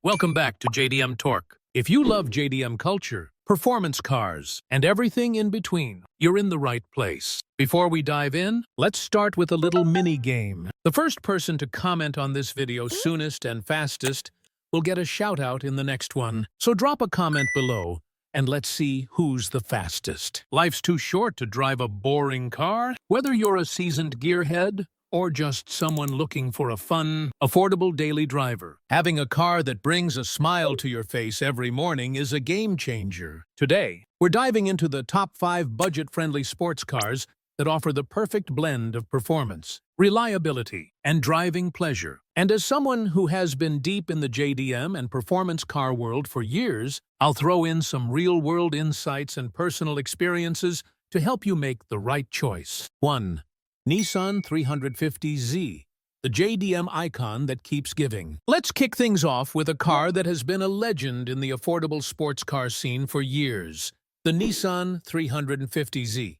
Welcome back to JDM Torque. If you love JDM culture, performance cars, and everything in between, you're in the right place. Before we dive in, let's start with a little mini-game. The first person to comment on this video soonest and fastest will get a shout-out in the next one. So drop a comment below, and let's see who's the fastest. Life's too short to drive a boring car. Whether you're a seasoned gearhead or just someone looking for a fun, affordable daily driver, having a car that brings a smile to your face every morning is a game changer. Today, we're diving into the top 5 budget-friendly sports cars that offer the perfect blend of performance, reliability, and driving pleasure. And as someone who has been deep in the JDM and performance car world for years, I'll throw in some real-world insights and personal experiences to help you make the right choice. 1. Nissan 350Z, the JDM icon that keeps giving. Let's kick things off with a car that has been a legend in the affordable sports car scene for years, the Nissan 350Z.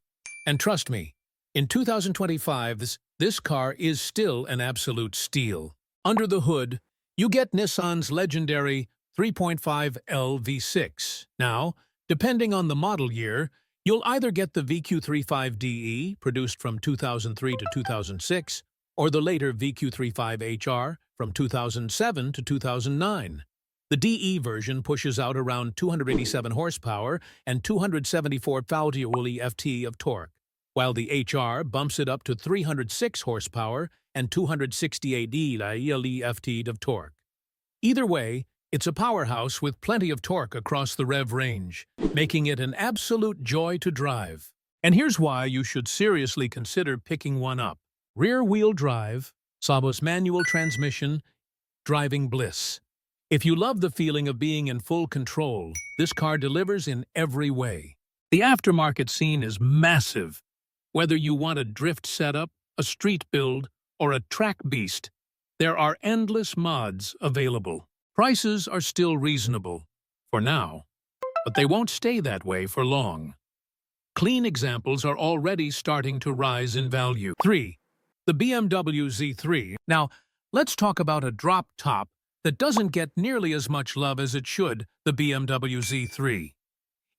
And trust me, in 2025, this car is still an absolute steal. Under the hood, you get Nissan's legendary 3.5L V6. Now, depending on the model year, you'll either get the VQ35DE, produced from 2003 to 2006, or the later VQ35HR from 2007 to 2009. The DE version pushes out around 287 horsepower and 274 pound-feet of torque, while the HR bumps it up to 306 horsepower and 268 pound-feet of torque. Either way, it's a powerhouse with plenty of torque across the rev range, making it an absolute joy to drive. And here's why you should seriously consider picking one up. Rear-wheel drive, Sabos manual transmission, driving bliss. If you love the feeling of being in full control, this car delivers in every way. The aftermarket scene is massive. Whether you want a drift setup, a street build, or a track beast, there are endless mods available. Prices are still reasonable, for now, but they won't stay that way for long. Clean examples are already starting to rise in value. 3. The BMW Z3. Now, let's talk about a drop top that doesn't get nearly as much love as it should, the BMW Z3.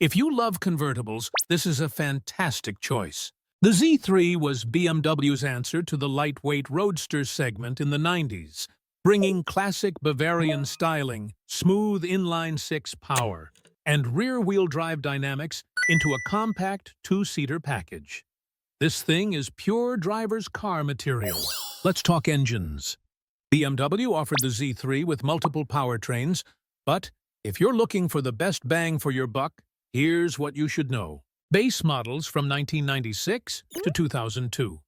If you love convertibles, this is a fantastic choice. The Z3 was BMW's answer to the lightweight roadster segment in the 90s, bringing classic Bavarian styling, smooth inline-six power, and rear-wheel drive dynamics into a compact 2-seater package. This thing is pure driver's car material. Let's talk engines. BMW offered the Z3 with multiple powertrains, but if you're looking for the best bang for your buck, here's what you should know. Base models from 1996 to 2002.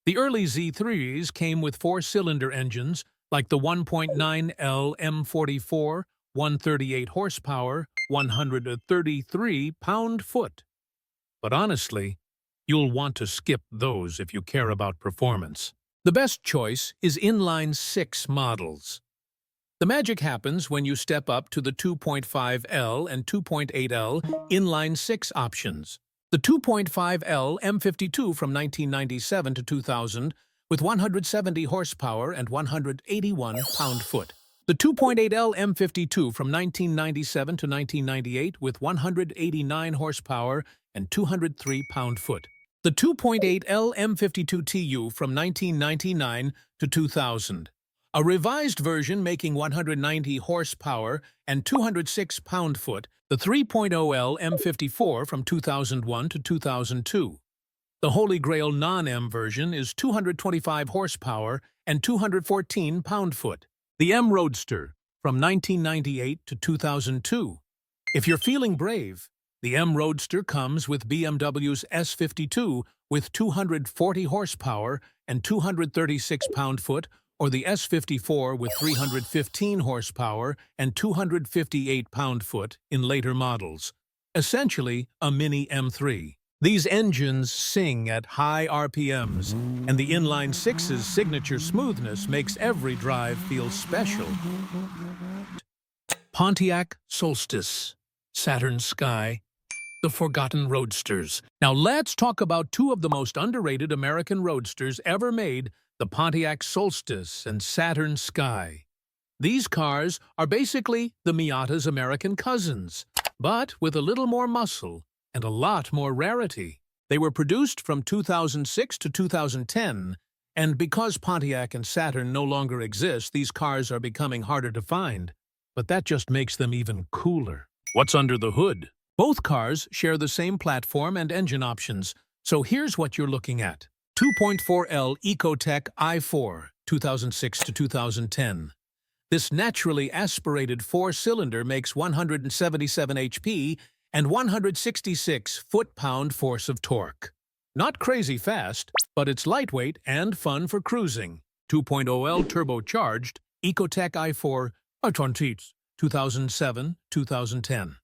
The early Z3s came with 4-cylinder engines like the 1.9L M44, 138 horsepower, 133 pound-feet. But honestly, you'll want to skip those if you care about performance. The best choice is inline-six models. The magic happens when you step up to the 2.5L and 2.8L inline-six options. The 2.5L M52 from 1997 to 2000 with 170 horsepower and 181 pound-feet. The 2.8L M52 from 1997 to 1998 with 189 horsepower and 203 pound-feet. The 2.8L M52 TU from 1999 to 2000. A revised version making 190 horsepower and 206 pound-feet. The 3.0L M54 from 2001 to 2002. The Holy Grail non-M version is 225 horsepower and 214 pound-feet. The M Roadster from 1998 to 2002. If you're feeling brave, the M Roadster comes with BMW's S52 with 240 horsepower and 236 pound-feet, or the S54 with 315 horsepower and 258 pound-feet in later models. Essentially, a mini M3. These engines sing at high RPMs, and the inline-six's signature smoothness makes every drive feel special. Pontiac Solstice, Saturn Sky, the forgotten roadsters. Now let's talk about two of the most underrated American roadsters ever made, the Pontiac Solstice and Saturn Sky. These cars are basically the Miata's American cousins, but with a little more muscle and a lot more rarity. They were produced from 2006 to 2010, and because Pontiac and Saturn no longer exist, these cars are becoming harder to find. But that just makes them even cooler. What's under the hood? Both cars share the same platform and engine options, so here's what you're looking at. 2.4L Ecotec i4, 2006 to 2010. This naturally aspirated four-cylinder makes 177 HP and 166 foot-pound force of torque. Not crazy fast, but it's lightweight and fun for cruising. 2.0L turbocharged Ecotec i4 Pontiac 2007-2010.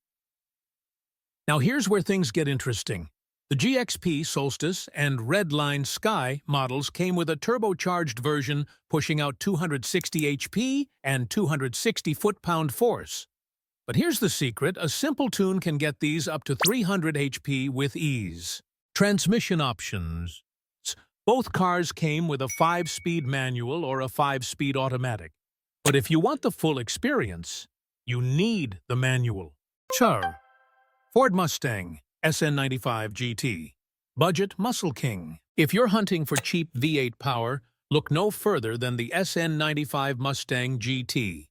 Now here's where things get interesting. The GXP Solstice and Redline Sky models came with a turbocharged version pushing out 260 HP and 260 foot-pound force. But here's the secret, a simple tune can get these up to 300 HP with ease. Transmission options. Both cars came with a 5-speed manual or a 5-speed automatic. But if you want the full experience, you need the manual. Sure. Ford Mustang SN95 GT. Budget Muscle King. If you're hunting for cheap V8 power, look no further than the SN95 Mustang GT.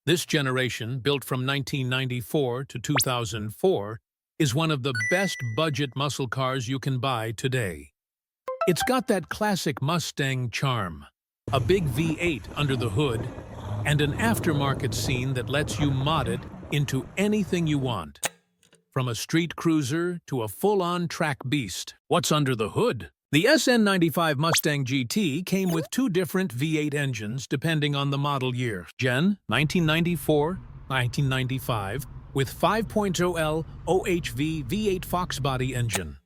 This generation, built from 1994 to 2004, is one of the best budget muscle cars you can buy today. It's got that classic Mustang charm, a big V8 under the hood, and an aftermarket scene that lets you mod it into anything you want. From a street cruiser to a full-on track beast. What's under the hood? The SN95 Mustang GT came with two different V8 engines depending on the model year. Gen 1994-1995 with 5.0L OHV V8 Foxbody engine.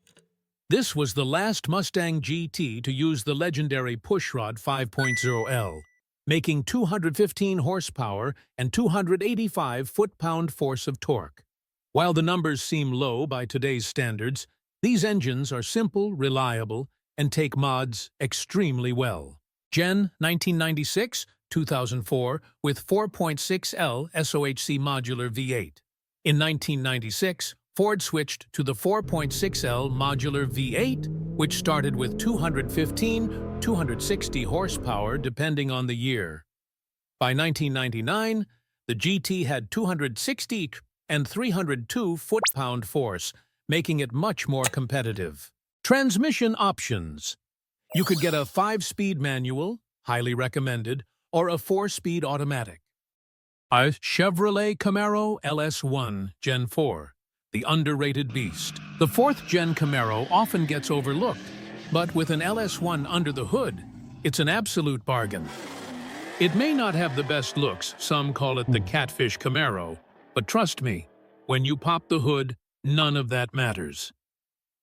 This was the last Mustang GT to use the legendary pushrod 5.0L, making 215 horsepower and 285 foot-pound force of torque. While the numbers seem low by today's standards, these engines are simple, reliable, and take mods extremely well. Gen 1996-2004 with 4.6L SOHC modular V8. In 1996, Ford switched to the 4.6L modular V8, which started with 215-260 horsepower depending on the year. By 1999, the GT had 260 and 302 foot-pound force, making it much more competitive. Transmission options. You could get a 5-speed manual, highly recommended, or a 4-speed automatic. A Chevrolet Camaro LS1 Gen 4, the underrated beast. The 4th-gen Camaro often gets overlooked, but with an LS1 under the hood, it's an absolute bargain. It may not have the best looks, some call it the catfish Camaro, but trust me, when you pop the hood, none of that matters.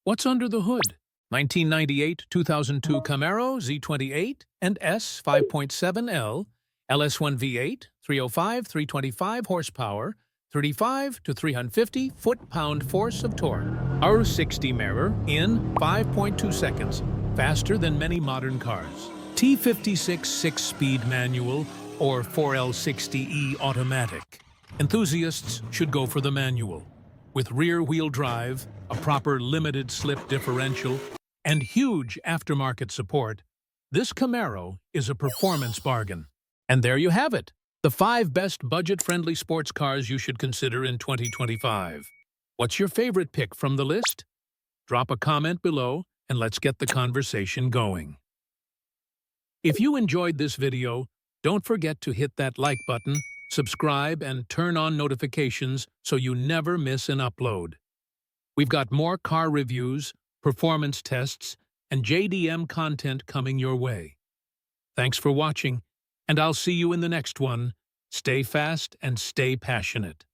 What's under the hood? 1998-2002 Camaro Z28 and S 5.7L, LS1 V8, 305-325 horsepower, 35 to 350 foot-pound force of torque. Our 60 mirror in 5.2 seconds, faster than many modern cars. T56 6-speed manual or 4L60E automatic. Enthusiasts should go for the manual. With rear-wheel drive, a proper limited-slip differential, and huge aftermarket support, this Camaro is a performance bargain. And there you have it, the 5 best budget-friendly sports cars you should consider in 2025. What's your favorite pick from the list? Drop a comment below and let's get the conversation going. If you enjoyed this video, don't forget to hit that like button, subscribe, and turn on notifications so you never miss an upload. We've got more car reviews, performance tests, and JDM content coming your way. Thanks for watching, and I'll see you in the next one. Stay fast and stay passionate.